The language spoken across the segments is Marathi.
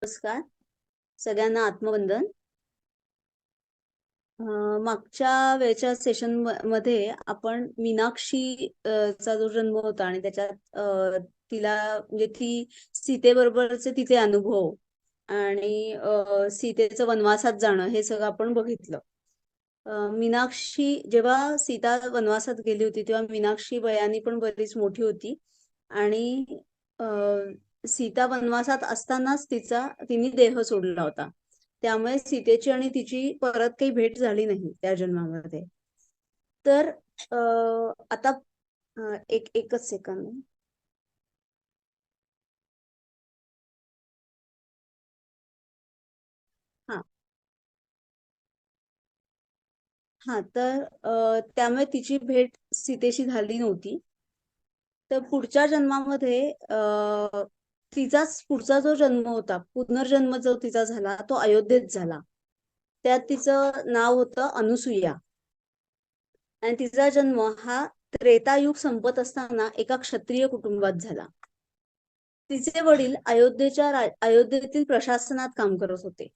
नमस्कार. सगळ्यांना आत्मवंदन. मागच्या वेळच्या सेशन मध्ये आपण मीनाक्षी चा जो जन्म होता आणि त्याच्यात तिला म्हणजे ती सीतेबरोबरचे तिचे अनुभव आणि सीतेचं वनवासात जाणं हे सगळं आपण बघितलं. मीनाक्षी जेव्हा सीता वनवासात गेली होती तेव्हा मीनाक्षी वयाने पण बरीच मोठी होती आणि अ, सीता वनवासात असतानाच तिने देह सोडला होता. त्यामुळे सीतेची आणि तिची परत काही भेट झाली नाही त्या जन्मामध्ये. तर आता एकच सेकंद. हा हा तर त्यामुळे तिची भेट सीतेशी झाली नव्हती. तर पुढच्या जन्मामध्ये तिचाच पुढचा जो जन्म होता, पुनर्जन्म जो तिचा झाला तो अयोध्येत झाला. त्यात तिचं नाव होतं अनुसूया आणि तिचा जन्म हा त्रेतायुग संपत असताना एका क्षत्रिय कुटुंबात झाला. तिचे वडील अयोध्येतील प्रशासनात काम करत होते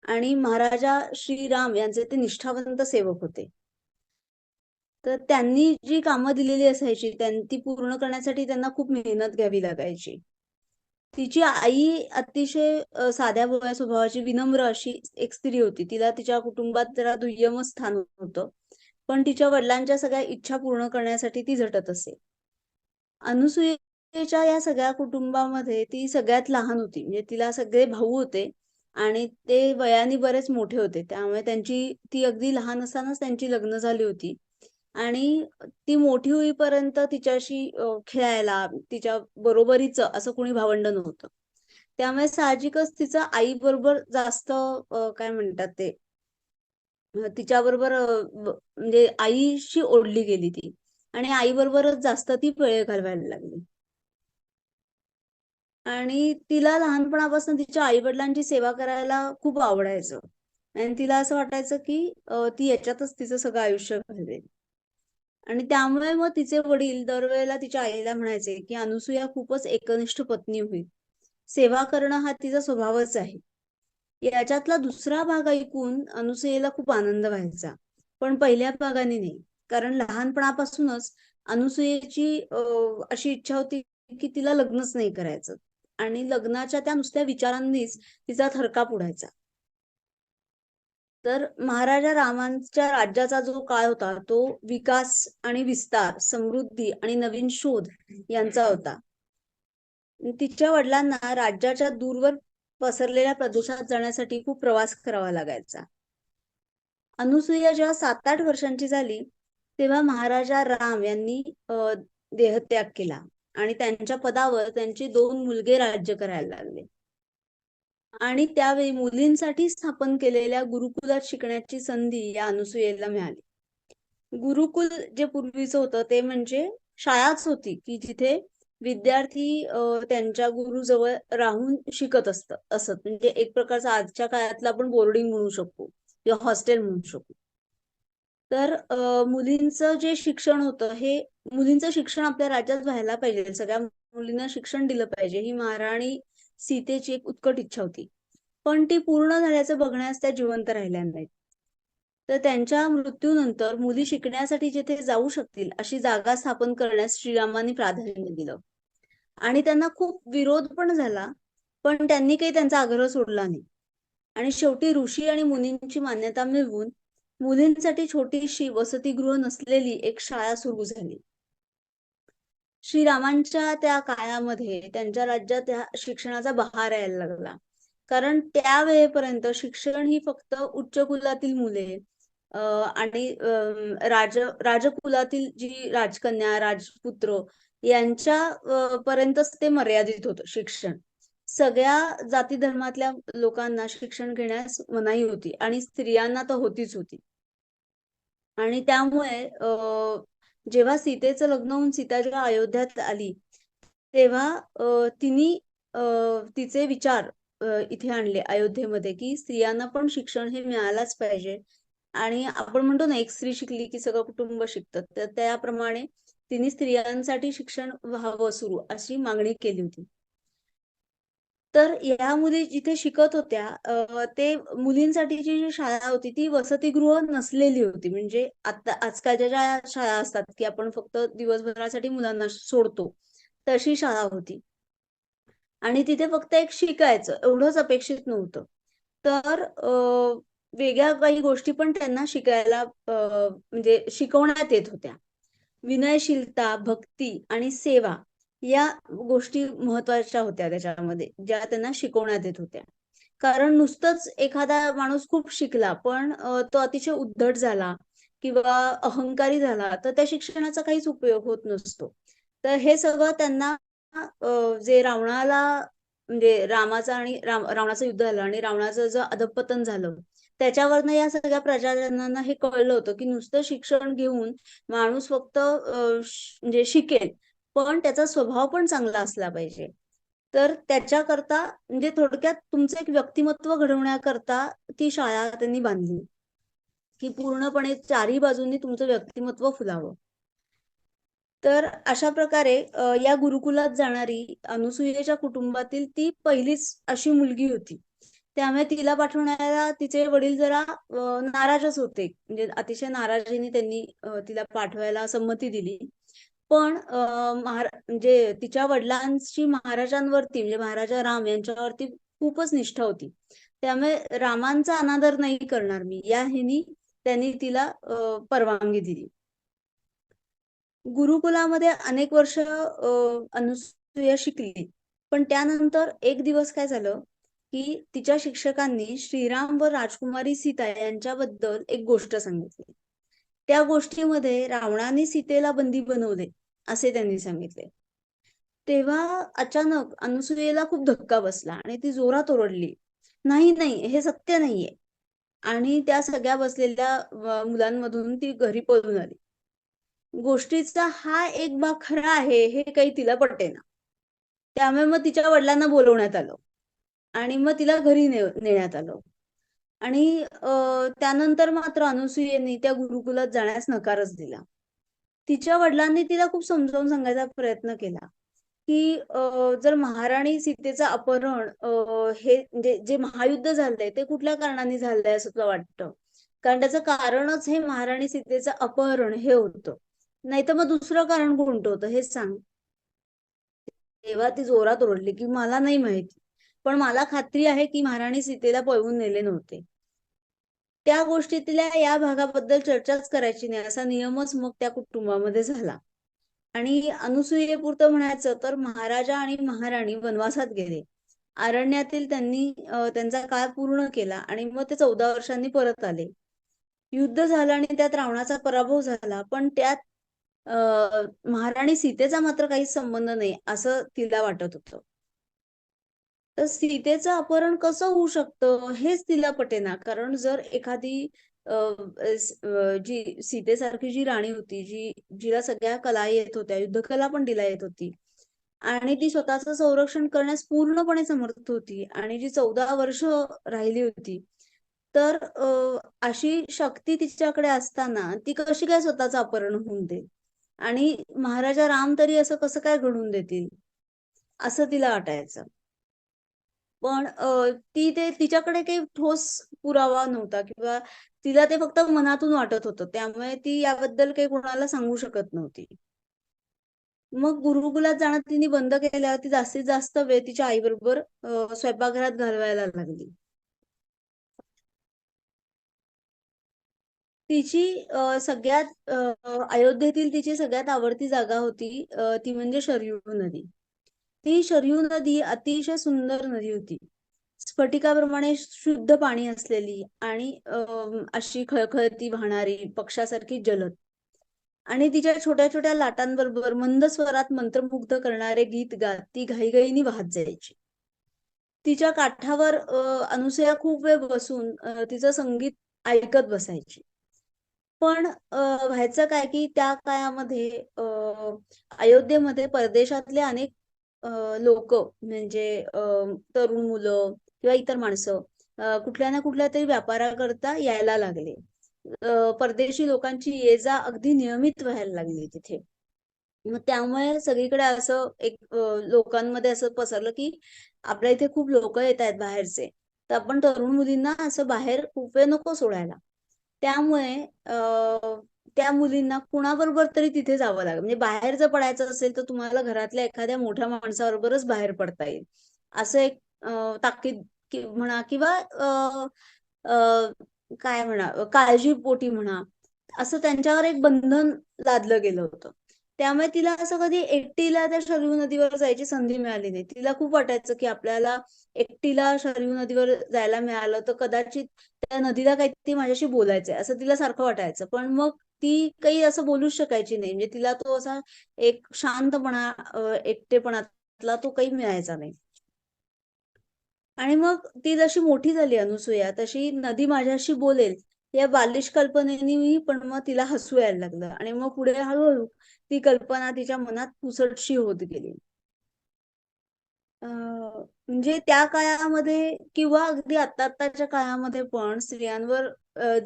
आणि महाराजा श्रीराम यांचे ते निष्ठावंत सेवक होते. तर त्यांनी जी कामं दिलेली असायची ती पूर्ण करण्यासाठी त्यांना खूप मेहनत घ्यावी लागायची. तिची आई अतिशय साध्या भोळ्या स्वभावाची विनम्र अशी एक स्त्री होती. तिला तिच्या कुटुंबात जरा दुय्यम स्थान होतं. पण तिच्या वडिलांच्या सगळ्या इच्छा पूर्ण करण्यासाठी ती झटत असे. अनुसूयेच्या या सगळ्या कुटुंबामध्ये ती सगळ्यात लहान होती. म्हणजे तिला सगळे भाऊ होते आणि ते वयाने बरेच मोठे होते. त्यामुळे ती अगदी लहान असतानाच त्यांची लग्न झाली होती. आणि ती मोठी होईपर्यंत तिच्याशी खेळायला, तिच्या बरोबरीचं असं कोणी भावंड नव्हतं. त्यामुळे साहजिकच तिचं आईबरोबर जास्त काय म्हणतात ते तिच्याबरोबर म्हणजे आईशी ओढली गेली ती आणि आईबरोबरच जास्त ती वेळ घालवायला लागली. आणि तिला लहानपणापासून तिच्या आई-वडिलांची सेवा करायला खूप आवडायचं आणि तिला असं वाटायचं की ती याच्यातच तिचं सगळं आयुष्य घालवेल. आणि त्यामुळे मग तिचे वडील दरवेळेला तिच्या आईला म्हणायचे की अनुसूया खूपच एकनिष्ठ पत्नी होईल. सेवा करणं हा तिचा स्वभावच आहे. याच्यातला दुसरा भाग ऐकून अनुसूयेला खूप आनंद व्हायचा. पण पहिल्या भागाने नाही. कारण लहानपणापासूनच अनुसूयेची अशी इच्छा होती की तिला लग्नच नाही करायचं. आणि लग्नाच्या त्या नुसत्या विचारांनीच तिचा थरकाप उडायचा. तर महाराजा रामांच्या राज्याचा जो काळ होता तो विकास आणि विस्तार, समृद्धी आणि नवीन शोध यांचा होता. तिच्या वडिलांना राज्याच्या दूरवर पसरलेल्या प्रदेशात जाण्यासाठी खूप प्रवास करावा लागायचा. अनुसूया जेव्हा 7-8 वर्षांची झाली, तेव्हा महाराजा राम यांनी देहत्याग केला आणि त्यांच्या पदावर त्यांचे 2 मुलगे राज्य करायला लागले. आणि त्यावेळी मुलींसाठी स्थापन केलेल्या गुरुकुलात शिकण्याची संधी या अनुसूयेला मिळाली. गुरुकुल जे पूर्वीचं होतं ते म्हणजे शाळाच होती की जिथे विद्यार्थी त्यांच्या गुरुजवळ राहून शिकत असत. म्हणजे एक प्रकारचा आजच्या काळातला आपण बोर्डिंग म्हणू शकतो किंवा हॉस्टेल म्हणू शकतो. तर मुलींचं जे शिक्षण होतं हे मुलींचं शिक्षण आपल्या राज्यात व्हायला पाहिजे. सगळ्या मुलींना शिक्षण दिलं पाहिजे ही महाराणी सीतेची एक उत्कट इच्छा होती. पण ती पूर्ण झाल्याचं बघण्यास त्या जिवंत राहिल्या नाहीत. तर त्यांच्या मृत्यूनंतर मुली शिकण्यासाठी जिथे जाऊ शकतील अशी जागा स्थापन करण्यास श्रीरामांनी प्राधान्य दिलं. आणि त्यांना खूप विरोध पण झाला, पण त्यांनी काही त्यांचा आग्रह सोडला नाही. आणि शेवटी ऋषी आणि मुनींची मान्यता मिळवून मुलींसाठी छोटीशी वसतिगृह नसलेली एक शाळा सुरू झाली. श्रीरामांच्या त्या काळामध्ये त्यांच्या राज्यात त्या शिक्षणाचा बहार यायला लागला. कारण त्या वेळेपर्यंत शिक्षण ही फक्त उच्च कुलातील मुले आणि राजकुलातील जी राजकन्या, राजपुत्र यांच्या पर्यंतच ते मर्यादित होतं शिक्षण. सगळ्या जाती धर्मातल्या लोकांना शिक्षण घेण्यास मनाई होती आणि स्त्रियांना तर होतीच होती. आणि त्यामुळे जेव्हा सीतेचं लग्न होऊन सीता जेव्हा अयोध्यात आली, तेव्हा तिने तिचे विचार इथे आणले अयोध्येमध्ये की स्त्रियांना पण शिक्षण हे मिळालंच पाहिजे. आणि आपण म्हणतो ना एक स्त्री शिकली की सगळं कुटुंब शिकतं. तर त्याप्रमाणे तिने स्त्रियांसाठी शिक्षण व्हावं सुरू अशी मागणी केली होती. तर या मुली जिथे शिकत होत्या ते मुलींसाठीची जी शाळा होती ती वसतिगृह नसलेली होती. म्हणजे आता आजकालच्या ज्या शाळा असतात की आपण फक्त दिवसभरासाठी मुलांना सोडतो, तशी शाळा होती. आणि तिथे फक्त एक शिकायचं एवढंच अपेक्षित नव्हतं. तर वेगळ्या काही गोष्टी पण त्यांना शिकायला म्हणजे शिकवण्यात येत होत्या. विनयशीलता, भक्ती आणि सेवा या गोष्टी महत्त्वाच्या होत्या त्याच्यामध्ये, ज्या त्यांना शिकवण्यात येत होत्या. कारण नुसतंच एखादा माणूस खूप शिकला, पण तो अतिशय उद्धट झाला किंवा अहंकारी झाला, तर त्या शिक्षणाचा काहीच उपयोग होत नसतो. तर हे सगळं त्यांना जे रावणाला म्हणजे रावणाचं युद्ध झालं आणि रावणाचं जे अधःपतन झालं, त्याच्यावरनं या सगळ्या प्रजाजनांना हे कळलं होतं, की नुसतं शिक्षण घेऊन माणूस फक्त म्हणजे शिकेल, पण त्याचा स्वभाव पण चांगला असला पाहिजे. तर त्याच्याकरता म्हणजे थोडक्यात तुमचं एक व्यक्तिमत्व घडवण्याकरता ती शाळा त्यांनी बांधली, की पूर्णपणे चारही बाजूंनी तुमचं व्यक्तिमत्व फुलावं. तर अशा प्रकारे या गुरुकुलात जाणारी अनुसूयेच्या कुटुंबातील ती पहिलीच अशी मुलगी होती. त्यामुळे तिला पाठवण्याला तिचे वडील जरा नाराजच होते. म्हणजे अतिशय नाराजीने त्यांनी तिला पाठवायला संमती दिली. पण म्हणजे तिच्या वडिलांची महाराजांवरती म्हणजे महाराजा राम यांच्यावरती खूपच निष्ठा होती. त्यामुळे रामांचा अनादर नाही करणार मी या ह्यानी त्यांनी तिला परवानगी दिली. गुरुकुलामध्ये अनेक वर्ष अनुसूया शिकली. पण त्यानंतर एक दिवस काय झालं, की तिच्या शिक्षकांनी श्रीराम व राजकुमारी सीता यांच्याबद्दल एक गोष्ट सांगितली. त्या गोष्टीमध्ये रावणाने सीतेला बंदी बनवले, असे त्यांनी सांगितले. तेव्हा अचानक अनुसूयेला खूप धक्का बसला आणि ती जोरात ओरडली, "नाही, नाही, हे सत्य नाहीये." आणि त्या सगळ्या बसलेल्या मुलांमधून ती घरी पळून आली. गोष्टीचा हा एक भाग खरा आहे, हे काही तिला पटेना. त्यामुळे मग तिच्या वडिलांना बोलवण्यात आलं आणि मग तिला घरी नेण्यात आलं. आणि त्यानंतर मात्र अनुसूयेने त्या गुरुकुलात जाण्यास नकारच दिला. तिच्या वडिलांनी तिला खूप समजावून सांगायचा प्रयत्न केला, की जर महाराणी सीतेचं अपहरण हे म्हणजे जे महायुद्ध झालंय ते कुठल्या कारणाने झालंय असं तुला वाटतं? कारण त्याचं कारणच हे महाराणी सीतेचं अपहरण हे होतं. नाहीतर मग दुसरं कारण कोणतं होतं हे सांग? तेव्हा ती जोरात ओरडली, की "मला नाही माहिती. पण मला खात्री आहे, की महाराणी सीतेला पळवून नेले नव्हते." त्या गोष्टीतल्या या भागाबद्दल चर्चाच करायची नाही असा नियमच मग त्या कुटुंबामध्ये झाला. आणि अनुसूयेपुरतं म्हणायचं तर महाराजा आणि महाराणी वनवासात गेले. अरण्यातील त्यांनी त्यांचा काळ पूर्ण केला आणि मग ते 14 वर्षांनी परत आले. युद्ध झालं आणि त्यात रावणाचा पराभव झाला. पण त्यात महाराणी सीतेचा मात्र काहीच संबंध नाही, असं तिला वाटत होतं. तर सीतेचं अपहरण कसं होऊ शकतं हेच तिला पटेना. कारण जर एखादी जी सीतेसारखी जी राणी होती, जिला सगळ्या कला येत होत्या, युद्धकला पण तिला येत होती आणि ती स्वतःचं संरक्षण करण्यास पूर्णपणे समर्थ होती आणि जी 14 वर्ष राहिली होती. तर अशी शक्ती तिच्याकडे असताना ती कशी काय स्वतःचं अपहरण होऊन देईल? आणि महाराजा राम तरी असं कसं काय घडवून देतील? असं तिला वाटायचं. पण ते तिच्याकडे काही ठोस पुरावा नव्हता किंवा तिला ते फक्त मनातून वाटत होतं. त्यामुळे ती याबद्दल काही कोणाला सांगू शकत नव्हती. मग गुरुकुलात जाणं तिने बंद केल्यावर ती जास्तीत जास्त वेळ तिच्या आईबरोबर स्वयंपाकघरात घालवायला लागली. तिची सगळ्यात अयोध्येतील तिची सगळ्यात आवडती जागा होती ती म्हणजे शरयू नदी. ती शरयू नदी अतिशय सुंदर नदी होती. स्फटिकाप्रमाणे शुद्ध पाणी असलेली आणि अशी खळखळती वाहणारी पक्षासारखी जलद आणि तिच्या छोट्या छोट्या लाटांबरोबर मंद स्वरात मंत्रमुग्ध करणारे गीत गात ती घाईघाईने वाहत जायची. तिच्या काठावर अनुसया खूप वेळ बसून तिचं संगीत ऐकत बसायची. पण व्हायचं काय की त्या काळामध्ये अयोध्येमध्ये परदेशातले अनेक लोक म्हणजे तरुण मुलं किंवा इतर माणसं कुठल्या ना कुठल्या तरी व्यापाराकरता यायला लागले. परदेशी लोकांची ये-जा अगदी नियमित व्हायला लागली तिथे. मग त्यामुळे सगळीकडे असं एक लोकांमध्ये असं पसरलं की आपल्या इथे खूप लोक येत आहेत बाहेरचे, तर आपण तरुण मुलींना असं बाहेर खूप वेळ नको सोडायला. त्यामुळे त्या मुलींना कुणाबरोबर तरी तिथे जावं लागेल. म्हणजे बाहेर जर पडायचं असेल तर तुम्हाला घरातल्या एखाद्या मोठ्या माणसाबरोबरच बाहेर पडता येईल. असं एक ताकीद म्हणा किंवा अ, काय म्हणा काळजीपोटी म्हणा, असं त्यांच्यावर एक बंधन लादलं गेलं होतं. त्यामुळे तिला असं कधी एकटीला त्या शरयू नदीवर जायची संधी मिळाली नाही. तिला खूप वाटायचं की आपल्याला एकटीला शरयू नदीवर जायला मिळालं तर कदाचित त्या नदीला काहीतरी माझ्याशी बोलायचंय असं तिला सारखं वाटायचं. पण मग ती काही असं बोलूच शकायची नाही. म्हणजे तिला तो असा एक शांतपणा, एकटेपणातला तो काही मिळायचा नाही. आणि मग ती जशी मोठी झाली अनसुया, तशी नदी माझ्याशी बोलेल या बालिश कल्पनेनी पण मग तिला हसू यायला लागलं आणि मग पुढे हळूहळू ती कल्पना तिच्या मनात पुसटशी होत गेली. म्हणजे त्या काळामध्ये किंवा अगदी आत्ताच्या काळामध्ये पण स्त्रियांवर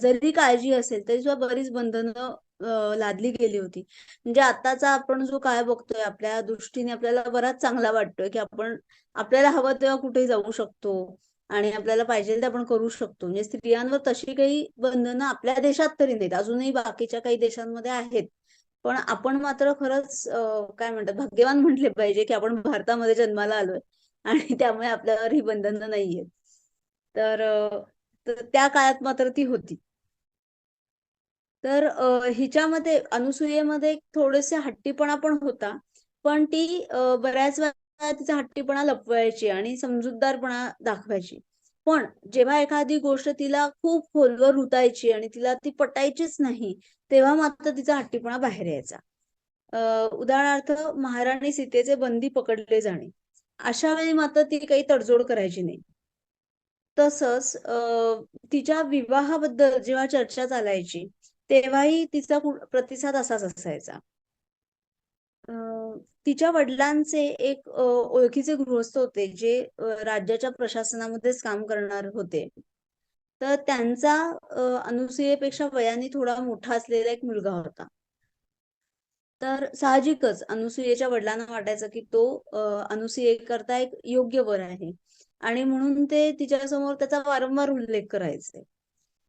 जरी काळजी असेल तरी सुद्धा बरीच बंधनं लादली गेली होती. म्हणजे आत्ताचा आपण जो काळ बघतोय आपल्या दृष्टीने आपल्याला बराच चांगला वाटतोय, की आपण आपल्याला हवं तेव्हा कुठेही जाऊ शकतो आणि आपल्याला पाहिजे ते आपण करू शकतो. म्हणजे स्त्रियांवर तशी काही बंधनं आपल्या देशात तरी नाहीत. अजूनही बाकीच्या काही देशांमध्ये आहेत. पण आपण मात्र खरंच काय म्हणतात भाग्यवान म्हटले पाहिजे, की आपण भारतामध्ये जन्माला आलोय आणि त्यामुळे आपल्यावर ही बंधनं नाहीयेत. तर तर त्या काळात मात्र ती होती. तर हिच्यामध्ये अनुसूयेमध्ये थोडेसे हट्टीपणा पण होता. पण ती बऱ्याच वेळा तिचा हट्टीपणा लपवायची आणि समजूतदारपणा दाखवायची. पण जेव्हा एखादी गोष्ट तिला खूप खोलवर रुतायची आणि तिला ती पटायचीच नाही, तेव्हा मात्र तिचा हट्टीपणा बाहेर यायचा. उदाहरणार्थ महाराणी सीतेचे बंदी पकडले जाणे. अशा वेळी मात्र ती काही तडजोड करायची नाही. तसंच तिच्या विवाहाबद्दल जेव्हा चर्चा चालायची, तेव्हाही तिचा प्रतिसाद असाच असायचा. अ, तिच्या वडिलांचे एक ओळखीचे गृहस्थ होते, जे राज्याच्या प्रशासनामध्येच काम करणार होते. तर त्यांचा अनुसूयेपेक्षा वयाने थोडा मोठा असलेला एक मुलगा होता. तर साहजिकच अनुसूयेच्या वडिलांना वाटायचं, की तो अनुसूयेकरता एक योग्य वर आहे आणि म्हणून ते तिच्यासमोर त्याचा वारंवार उल्लेख करायचे.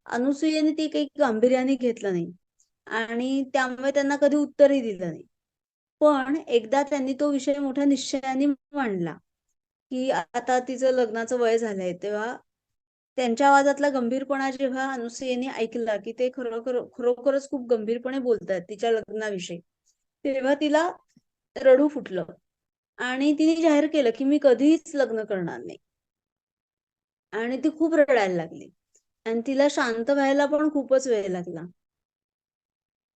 अनुसूयेने ती काही गांभीर्याने घेतलं नाही आणि त्यामुळे त्यांना कधी उत्तरही दिलं नाही. पण एकदा त्यांनी तो विषय मोठ्या निश्चयाने मांडला, की आता तिचं लग्नाचं वय झालंय. तेव्हा त्यांच्या आवाजातला गंभीरपणा जेव्हा अनुसूयेने ऐकला, की ते खरोखरच खूप गंभीरपणे बोलतायत तिच्या लग्नाविषयी. तेव्हा तिला रडू फुटलं आणि तिने जाहीर केलं, की मी कधीच लग्न करणार नाही. आणि ती खूप रडायला लागली आणि तिला शांत व्हायला पण खूपच वेळ लागला.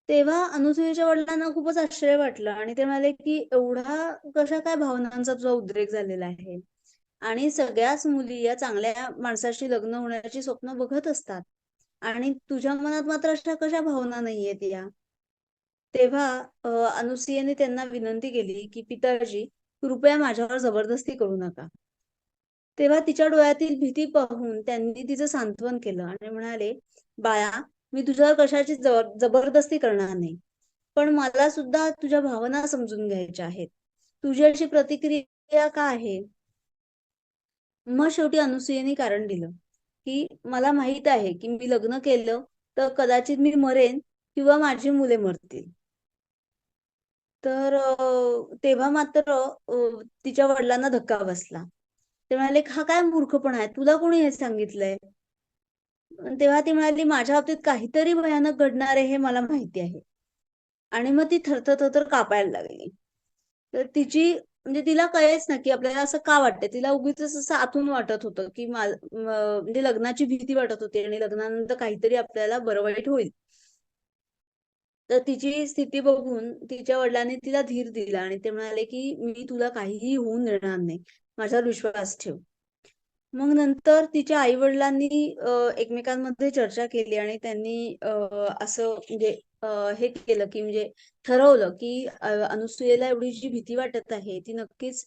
तेव्हा अनुसूयेच्या वडिलांना खूपच आश्चर्य वाटलं आणि ते म्हणाले, की एवढा कशा काय भावनांचा तुझा उद्रेक झालेला आहे? आणि सगळ्याच मुली या चांगल्या माणसाशी लग्न होण्याची स्वप्न बघत असतात आणि तुझ्या मनात मात्र अशा कशा भावना नाहीयेत या? तेव्हा अनुसूयेने त्यांना विनंती केली, की "पिताजी, कृपया माझ्यावर जबरदस्ती करू नका." तेव्हा तिच्या डोळ्यातील भीती पाहून त्यांनी तिचं सांत्वन केलं आणि म्हणाले, "बाळा, मी तुझ्यावर कशाची जबरदस्ती करणार नाही. पण मला सुद्धा तुझ्या भावना समजून घ्यायच्या आहेत. तुझी अशी प्रतिक्रिया का आहे?" मग शेवटी अनुसूयेने कारण दिलं, की "मला माहीत आहे, की मी लग्न केलं तर कदाचित मी मरेन किंवा माझी मुले मरतील." तर तेव्हा मात्र तिच्या वडिलांना धक्का बसला. ते म्हणाले, "हा काय मूर्खपणा आहे? तुला कोणी हे सांगितलंय?" तेव्हा ती म्हणाली, "माझ्या बाबतीत काहीतरी भयानक घडणार आहे हे मला माहिती आहे." आणि मग ती थरथर कापायला लागली. तर तिची म्हणजे तिला कळेच ना, की आपल्याला असं का वाटतंय? तिला उगीचच असं आतून वाटत होतं, की म्हणजे लग्नाची भीती वाटत होती आणि लग्नानंतर काहीतरी आपल्याला बरं वाईट होईल. तर तिची स्थिती बघून तिच्या वडिलांनी तिला धीर दिला आणि ते म्हणाले, की "मी तुला काहीही होऊन देणार नाही. माझ्यावर विश्वास ठेव." मग नंतर तिच्या आई-वडिलांनी एकमेकांमध्ये चर्चा केली आणि त्यांनी असं म्हणजे अ, हे केलं, की म्हणजे ठरवलं, की अनुसूयेला एवढी जी भीती वाटत आहे, ती नक्कीच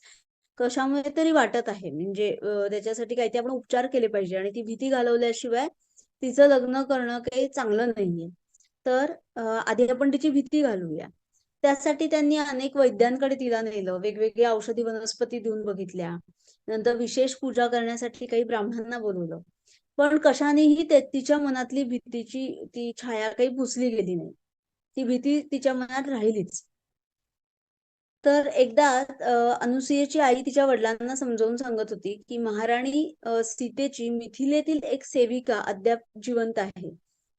कशामुळे तरी वाटत आहे. म्हणजे त्याच्यासाठी काहीतरी आपण उपचार केले पाहिजे आणि ती भीती घालवल्याशिवाय तिचं लग्न करणं काही चांगलं नाहीये. तर आधी आपण तिची भीती घालवूया. त्यासाठी त्यांनी अनेक वैद्यांकडे तिला नेलं, वेगवेगळ्या औषधी वनस्पती देऊन बघितल्या. नंतर विशेष पूजा करण्यासाठी काही ब्राह्मणांना बोलवलं. पण कशानेही तिच्या मनातली भीतीची ती छाया काही पुसली गेली नाही. ती भीती तिच्या मनात राहिलीच. तर एकदा अनुसुयेची आई तिच्या वडिलांना समजावून सांगत होती की महाराणी सीतेची मिथिलेतील एक सेविका अद्याप जिवंत आहे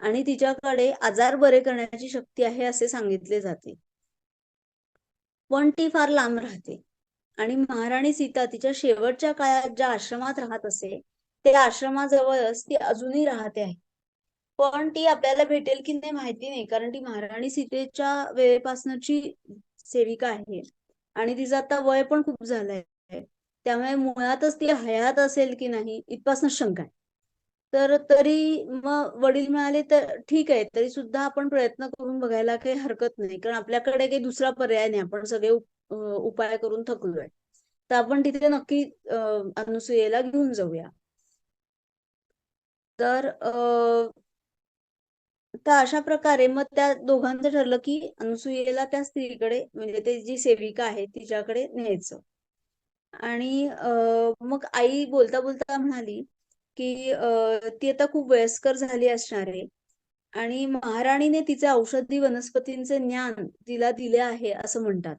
आणि तिच्याकडे आजार बरे करण्याची शक्ती आहे असे सांगितले जाते. पण ती फार लांब राहते आणि महाराणी सीता तिच्या शेवटच्या काळात ज्या आश्रमात राहत असे त्या आश्रमाजवळच ती अजूनही राहते आहे. पण ती आपल्याला भेटेल की नाही माहिती नाही, कारण ती महाराणी सीतेच्या वेळेपासूनची सेविका आहे आणि तिचं आता वय पण खूप झालंय. त्यामुळे मुळातच ती हयात असेल की नाही इथपासून शंका आहे. तर तरी मग वडील म्हणाले तर ठीक आहे, तरी सुद्धा आपण प्रयत्न करून बघायला काही हरकत नाही, कारण आपल्याकडे काही दुसरा पर्याय नाही. आपण सगळे उपाय करून थकलोय. तर आपण तिथे नक्की अनुसूयेला घेऊन जाऊया. तर तर अशा प्रकारे मग त्या दोघांचं ठरलं की अनुसूयेला त्या स्त्रीकडे, म्हणजे ते जी सेविका आहे तिच्याकडे न्यायचं. आणि मग आई बोलता बोलता म्हणाली की ती आता खूप वयस्कर झाली असणार आहे आणि महाराणीने तिचे औषधी वनस्पतींचे ज्ञान तिला दिले आहे असं म्हणतात.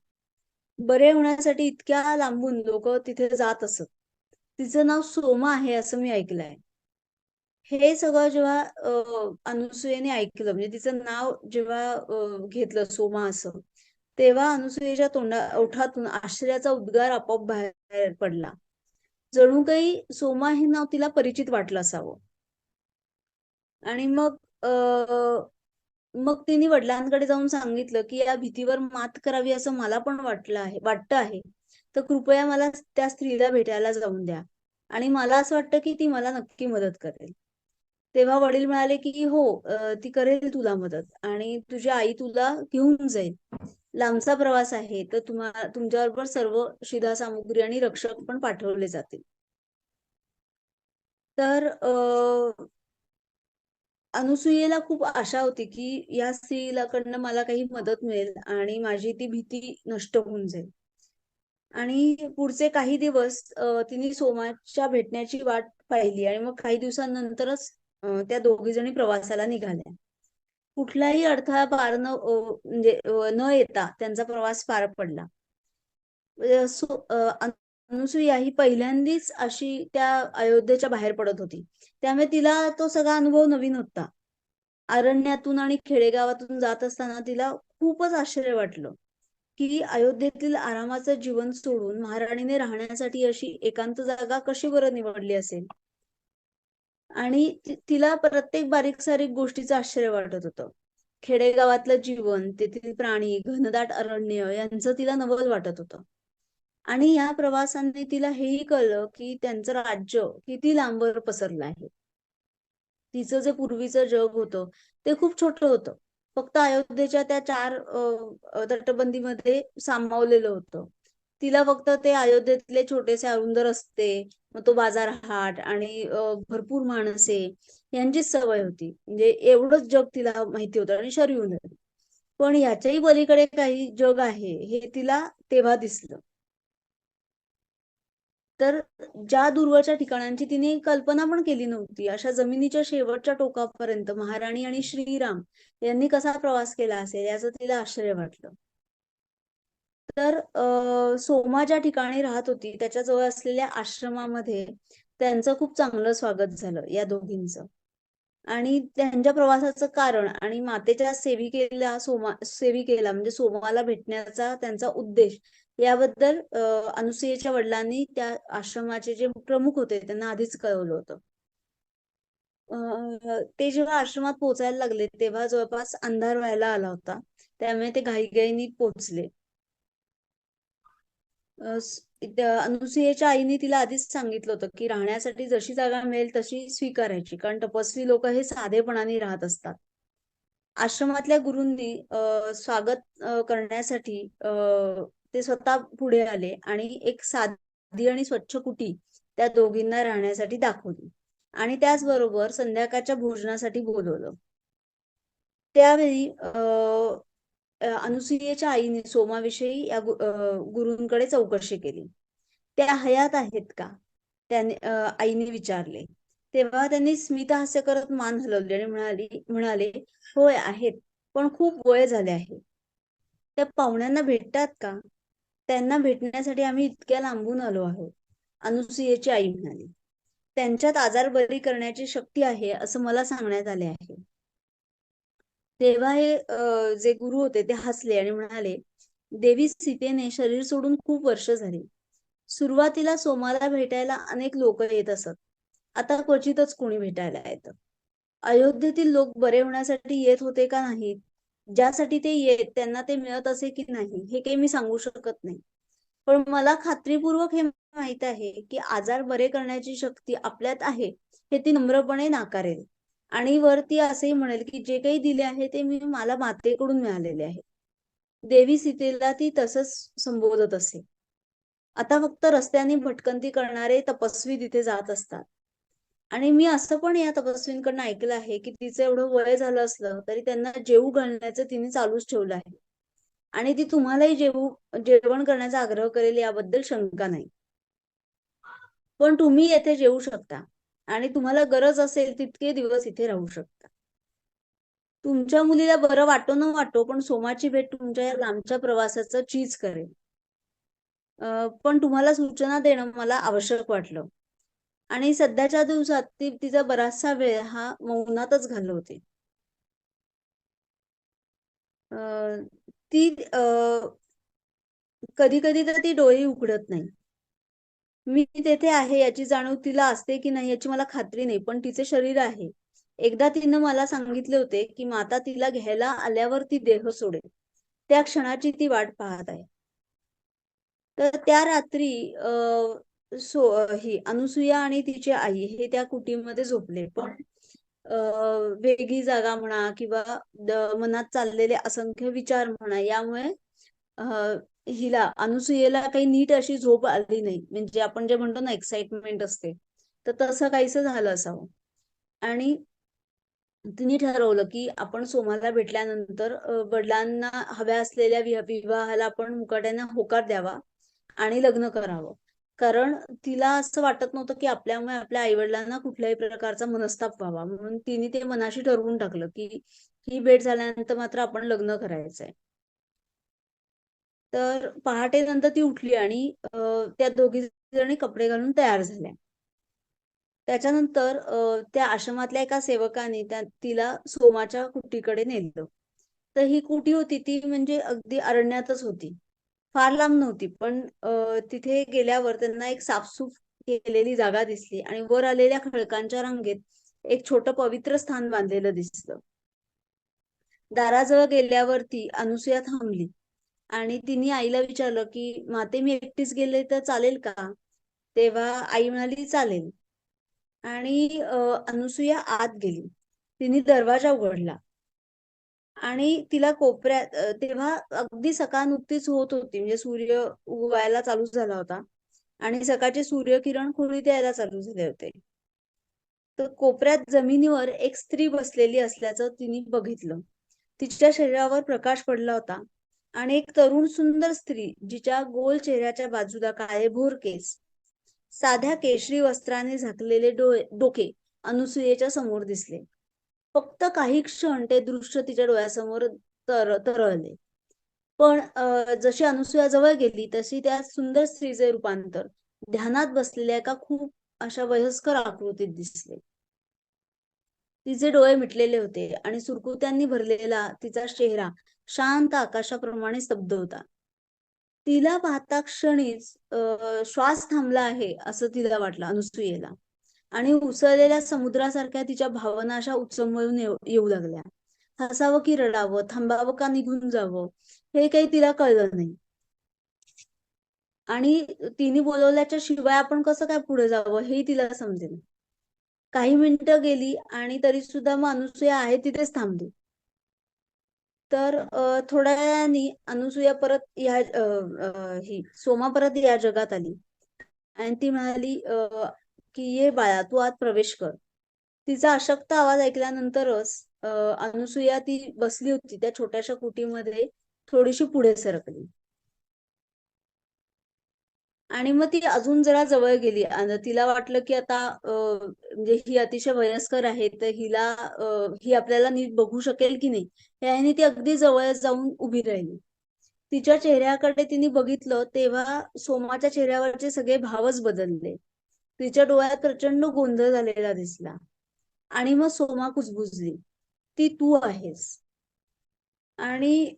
बरे होण्यासाठी इतक्या लांबून लोक तिथे जात असत. तिचं नाव सोमा आहे असं मी ऐकलंय. हे सगळं जेव्हा अनुसूयेने ऐकलं, म्हणजे तिचं नाव जेव्हा घेतलं सोमा असं, तेव्हा अनुसूयेच्या ओठातून आश्चर्याचा उद्गार आपोआप बाहेर पडला. जणू काही सोमा हे नाव तिला परिचित वाटलं असावं. आणि मग तिने वडिलांकडे जाऊन सांगितलं की या भीतीवर मात करावी असं मला पण वाटतं आहे. तर कृपया मला त्या स्त्रीला भेटायला जाऊन द्या आणि मला असं वाटतं की ती मला नक्की मदत करेल. तेव्हा वडील म्हणाले की हो, ती करेल तुला मदत आणि तुझी आई तुला घेऊन जाईल. लांबचा प्रवास आहे तर तुमच्याबरोबर सर्व शिधा सामुग्री आणि रक्षक पण पाठवले जातील. तर अनुसूयेला खूप आशा होती की या स्त्रीला कडनं मला काही मदत मिळेल आणि माझी ती भीती नष्ट होऊन जाईल. आणि पुढचे काही दिवस तिने सोमाच्या भेटण्याची वाट पाहिली आणि मग काही दिवसांनंतरच त्या दोघी जणी प्रवासाला निघाल्या. कुठलाही अडथळा पार म्हणजे न येता त्यांचा प्रवास पार पडला. अनुसूया ही पहिल्यांदीच अशी त्या अयोध्येच्या बाहेर पडत होती, त्यामुळे तिला तो सगळा अनुभव नवीन होता. अरण्यातून आणि खेडेगावातून जात असताना तिला खूपच आश्चर्य वाटलं की अयोध्येतील आरामाचं जीवन सोडून महाराणीने राहण्यासाठी अशी एकांत जागा कशी बरं निवडली असेल. आणि तिला प्रत्येक बारीक सारीक गोष्टीचं आश्चर्य वाटत होतं. खेडेगावातलं जीवन, तेथील प्राणी, घनदाट अरण्य यांचं तिला नवल वाटत होतं. आणि या प्रवासाने तिला हेही कळलं की त्यांचं राज्य किती लांबवर पसरलं आहे. तिचं जे पूर्वीचं जग होतं ते खूप छोटं होतं. फक्त अयोध्येच्या त्या 4 तटबंदीमध्ये सामावलेलं होतं. तिला फक्त ते अयोध्येतले छोटेसे अरुंद रस्ते, मग तो बाजार-हाट आणि भरपूर माणसे यांचीच सवय होती. म्हणजे एवढंच जग तिला माहिती होतं आणि शरयून. पण याच्याही पलीकडे काही जग आहे हे तिला तेव्हा दिसलं. तर ज्या दूरवरच्या ठिकाणांची तिने कल्पना पण केली नव्हती, अशा जमिनीच्या शेवटच्या टोकापर्यंत महाराणी आणि श्रीराम यांनी कसा प्रवास केला असेल याचं तिला आश्चर्य वाटलं. तर सोमा ज्या ठिकाणी राहत होती त्याच्या जवळ असलेल्या आश्रमामध्ये त्यांचं खूप चांगलं स्वागत झालं या दोघींचं. आणि त्यांच्या प्रवासाचं कारण आणि मातेच्या सेविकेला म्हणजे सोमाला भेटण्याचा त्यांचा उद्देश याबद्दल अनुसूयेच्या वडिलांनी त्या आश्रमाचे जे प्रमुख होते त्यांना आधीच कळवलं होतं. ते जेव्हा आश्रमात पोहोचायला लागले तेव्हा जवळपास अंधार व्हायला आला होता, त्यामुळे ते घाईघाईने पोहोचले. अनुसूयेच्या आईने तिला आधीच सांगितलं होतं की राहण्यासाठी जशी जागा मिळेल तशी स्वीकारायची, कारण तपस्वी लोक हे साधेपणाने राहत असतात. आश्रमातल्या गुरूंनी स्वागत करण्यासाठी ते स्वतः पुढे आले आणि एक साधी आणि स्वच्छ कुटी त्या दोघींना राहण्यासाठी दाखवली आणि त्याचबरोबर संध्याकाळच्या भोजनासाठी बोलवलं. त्यावेळी अनुसुयेच्या आईने सोमाविषयी या गुरूंकडे चौकशी केली. त्या हयात आहेत का? त्याने आईने विचारले. तेव्हा त्यांनी स्मितहास्य करत मान हलवली आणि म्हणाले, होय आहेत, पण खूप वय झाले आहे. त्या पाहुण्यांना भेटतात का? त्यांना भेटण्यासाठी आम्ही इतक्या लांबून आलो आहोत. अनुसुयेची आई म्हणाली. त्यांच्यात आजार बरी करण्याची शक्ती आहे असं मला सांगण्यात आले आहे. तेव्हा हे जे गुरु होते ते हसले आणि म्हणाले, देवी सीतेने शरीर सोडून खूप वर्ष झाली. सुरुवातीला सोमाला भेटायला अनेक लोक येत असत. आता क्वचितच कोणी भेटायला येतं. अयोध्येतील लोक बरे होण्यासाठी येत होते का नाहीत? ज्यासाठी ते येत त्यांना ते मिळत असे की नाही हे काही मी सांगू शकत नाही. पण मला खात्रीपूर्वक हे माहित आहे की आजार बरे करण्याची शक्ती आपल्यात आहे हे ती नम्रपणे नाकारेल. आणि वरती असंही म्हणेल की जे काही दिले आहे ते मला मातेकडून मिळालेले आहे. देवी सीतेला ती तसंच संबोधत असे. आता फक्त रस्त्याने भटकंती करणारे तपस्वी तिथे जात असतात. आणि मी असं पण या तपस्वींकडनं ऐकलं आहे की तिचं एवढं वय झालं असलं तरी त्यांना जेवू घालण्याचं तिने चालूच ठेवलं आहे. आणि ती तुम्हालाही जेवण करण्याचा आग्रह करेल याबद्दल शंका नाही. पण तुम्ही येथे जेवू शकता आणि तुम्हाला गरज असेल तितके दिवस इथे राहू शकता. तुमच्या मुलीला बरं वाटो न वाटो पण सोमाची भेट तुमच्या या लांबच्या प्रवासाचं चीज करेल. पण तुम्हाला सूचना देणं मला आवश्यक वाटलं. आणि सध्याच्या दिवसात ती तिचा बराचसा वेळ हा मौनातच घालवते. ती कधी कधी तर ती डोळे उघडत नाही. मी तेथे आहे याची जाणीव तिला असते की नाही याची मला खात्री नाही, पण तिचे शरीर आहे. एकदा तिनं मला सांगितले होते की माता तिला घ्यायला आल्यावर ती देह सोडेल. त्या क्षणाची ती वाट पाहत आहे. तर त्या रात्री ही अनुसुया आणि तिची आई हे त्या कुटीमध्ये झोपले. पण वेगळी जागा म्हणा किंवा मनात चाललेले असंख्य विचार म्हणा यामुळे अ, हिला अनुसुयेला काही नीट अशी झोप आली नाही. म्हणजे आपण जे म्हणतो ना एक्साइटमेंट असते, तर तसं काहीसं झालं असावं. आणि तिने ठरवलं की आपण सोमाला भेटल्यानंतर वडिलांना हव्या असलेल्या विवाहाला आपण मुकाट्याने होकार द्यावा आणि लग्न करावं. कारण तिला असं वाटत नव्हतं की आपल्यामुळे आपल्या आईवडिलांना कुठल्याही प्रकारचा मनस्ताप व्हावा. म्हणून तिने ते मनाशी ठरवून टाकलं की ही भेट झाल्यानंतर मात्र आपण लग्न करायचंय. तर पहाटे नंतर ती उठली आणि त्या दोघी जणी कपडे घालून तयार झाल्या. त्याच्यानंतर त्या आश्रमातल्या एका सेवकाने तिला सोमाच्या कुटीकडे नेलं. तर ही कुटी होती ती म्हणजे अगदी अरण्यातच होती. फार लांब नव्हती, पण तिथे गेल्यावर त्यांना एक साफसूफ केलेली जागा दिसली आणि वर आलेल्या खडकांच्या रांगेत एक छोटं पवित्र स्थान बांधलेलं दिसलं. दाराजवळ गेल्यावरती अनुसूया थांबली आणि तिने आईला विचारलं की माते मी एकटीच गेले तर चालेल का? तेव्हा आई म्हणाली चालेल. आणि अनुसूया आत गेली. तिने दरवाजा उघडला आणि तिला कोपऱ्यात तेव्हा अगदी सकाळ नुकतीच होत होती. म्हणजे सूर्य उगवायला चालू झाला होता आणि सकाळचे सूर्यकिरण खोलीत यायला चालू झाले होते. तर कोपऱ्यात जमिनीवर एक स्त्री बसलेली असल्याचं तिने बघितलं. तिच्या शरीरावर प्रकाश पडला होता आणि एक तरुण सुंदर स्त्री जिच्या गोल चेहऱ्याच्या बाजूला काळेभोर केस, साध्या केशरी वस्त्राने झाकलेले डोके अनुसूयेच्या समोर दिसले. फक्त काही क्षण ते दृश्य तिच्या डोळ्यासमोर तरळले. पण जशी अनुसूया जवळ गेली तशी त्या सुंदर स्त्रीचे रूपांतर ध्यानात बसलेल्या एका खूप अशा वयस्कर आकृतीत दिसले. तिचे डोळे मिटलेले होते आणि सुरकुत्यांनी भरलेला तिचा चेहरा शांत आकाशाप्रमाणे स्तब्ध होता. तिला पाहता क्षणीच श्वास थांबला आहे असं तिला वाटलं अनुसूयेला. आणि उसळलेल्या समुद्रासारख्या तिच्या भावना अशा उचंबळून येऊ लागल्या. हसावं की रडावं, थांबावं का निघून जावं हे काही तिला कळलं नाही. आणि तिने बोलवल्याच्या शिवाय आपण कसं काय पुढे जावं हेही तिला समजेल. काही मिनिटं गेली आणि तरी सुद्धा मग अनुसूया आहे तिथेच थांबली. तर थोड्या वेळाने अनुसूया परत ही सोमा परत या जगात आली आणि ती म्हणाली की ये बाळा तू आत प्रवेश कर. तिचा अशक्त आवाज ऐकल्यानंतरच अनुसूया ती बसली होती त्या छोट्याशा कुटीमध्ये थोडीशी पुढे सरकली. आणि मग ती अजून जरा जवळ गेली आणि तिला वाटलं की आता म्हणजे ही अतिशय वयस्कर आहे, तर हिला ही आपल्याला नीट बघू शकेल की नाही, याने ती अगदी जवळ जाऊन उभी राहिली. तिच्या चेहऱ्याकडे तिने बघितलं तेव्हा सोमाच्या चेहऱ्यावरचे सगळे भावच बदलले. तिच्या डोळ्यात प्रचंड गोंधळ झालेला दिसला. आणि मग सोमा कुजबुजली, ती तू आहेस. आणि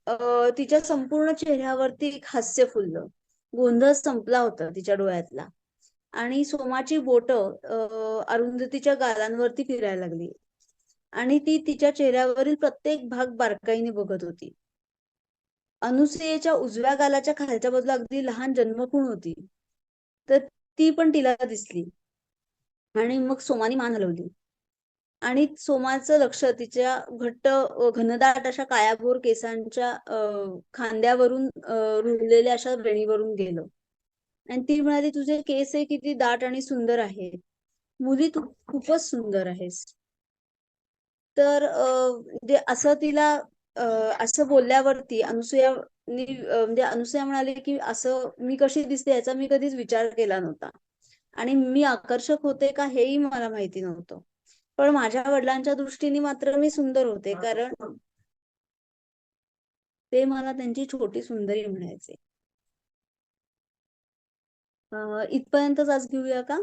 तिच्या संपूर्ण चेहऱ्यावरती एक हास्य फुललं. गोंधळ संपला होता तिच्या डोळ्यातला. आणि सोमाची बोटं अरुंधतीच्या गालांवरती फिरायला लागली. आणि ती तिच्या चेहऱ्यावरील प्रत्येक भाग बारकाईने बघत होती. अनुसुयेच्या उजव्या गालाच्या खालच्या बाजूला अगदी लहान जन्मखूण होती. तर ती पण तिला दिसली. आणि मग सोमानी मान हलवली. आणि सोमाचं लक्ष तिच्या घट्ट घनदाट अशा काळ्याभोर केसांच्या खांद्यावरून रुळलेल्या अशा वेणीवरून गेलं. आणि ती म्हणाली, तुझे केस हे किती दाट आणि सुंदर आहेत. मुली तू खूपच सुंदर आहेस. तर म्हणजे असं तिला असं बोलल्यावरती म्हणजे अनुसूया म्हणाली की असं मी कशी दिसते याचा मी कधीच विचार केला नव्हता. आणि मी आकर्षक होते का हेही मला माहिती नव्हतं. पण माझ्या वडिलांच्या दृष्टीने मात्र मी सुंदर होते, कारण ते मला त्यांची छोटी सुंदरी म्हणायचे. इथपर्यंतच आज घेऊया का?